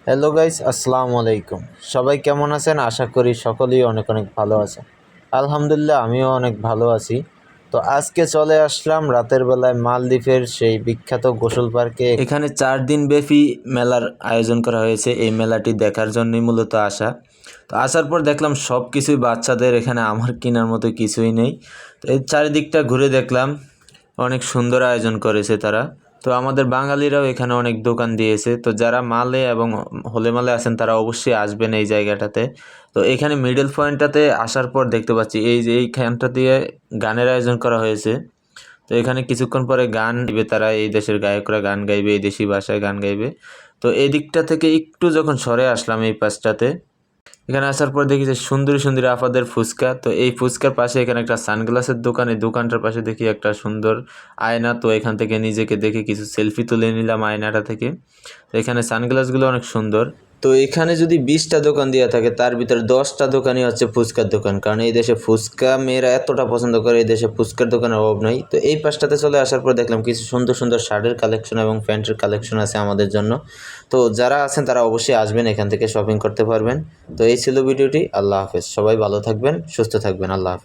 Hello guys, আসসালামু আলাইকুম। সবাই কেমন আছেন? আশা করি সকলেই অনেক অনেক ভালো আছেন। আলহামদুলিল্লাহ আমিও অনেক ভালো আছি। তো আজকে চলে আসলাম রাতের বেলায় মালদ্বীপের সেই বিখ্যাত গোসল পার্কে। এখানে 4 দিন ব্যাপী মেলার আয়োজন করা হয়েছে। এই মেলাটি দেখার জন্যই মূলত আসা। তো আসার পর দেখলাম সব কিছুই বাচ্চাদের, এখানে আমার কেনার মতো কিছুই নেই। তো এই চারিদিকটা ঘুরে দেখলাম, অনেক সুন্দর আয়োজন করেছে তারা। তো আমাদের বাঙালিরাও এখানে অনেক দোকান দিয়েছে। তো যারা মালে এবং হোলে মালে আছেন তারা অবশ্যই আসবেন এই জায়গাটাতে। তো এখানে মিডল পয়েন্টটাতে আসার পর দেখতে পাচ্ছি এই যে এইখানটা দিয়ে গানের আয়োজন করা হয়েছে। তো এখানে কিছুক্ষণ পরে গান গাইবে তারা, এই দেশের গায়করা গান গাইবে, এই দেশি ভাষায় গান গাইবে। তো এই দিকটা থেকে একটু যখন সরে আসলাম এই পাশটাতে, এখানে আসার পর দেখি যে সুন্দরী সুন্দরী আপাদের ফুচকা। তো এই ফুচকার পাশে এখানে একটা সানগ্লাসের দোকান, এই দোকানটার পাশে দেখি একটা সুন্দর আয়না। তো এখান থেকে নিজেকে দেখে কিছু সেলফি তুলে নিলাম আয়নাটা থেকে। তো এখানে সানগ্লাসগুলো অনেক সুন্দর। তো এখানে যদি 20টা দোকান দেওয়া থাকে তার ভিতরে 10টা দোকানই হচ্ছে ফুচকার দোকান, কারণ এই দেশে ফুচকা মেয়েরা এতটা পছন্দ করে, এই দেশে ফুচকার দোকানের অভাব নাই। তো এই পাশটাতে চলে আসার পর দেখলাম কিছু সুন্দর সুন্দর শার্টের কালেকশন এবং প্যান্টের কালেকশন আছে আমাদের জন্য। তো যারা আছেন তারা অবশ্যই আসবেন, এখান থেকে শপিং করতে পারবেন। তো এই ছিল ভিডিওটি। আল্লাহ হাফেজ। সবাই ভালো থাকবেন, সুস্থ থাকবেন। আল্লাহ হাফেজ।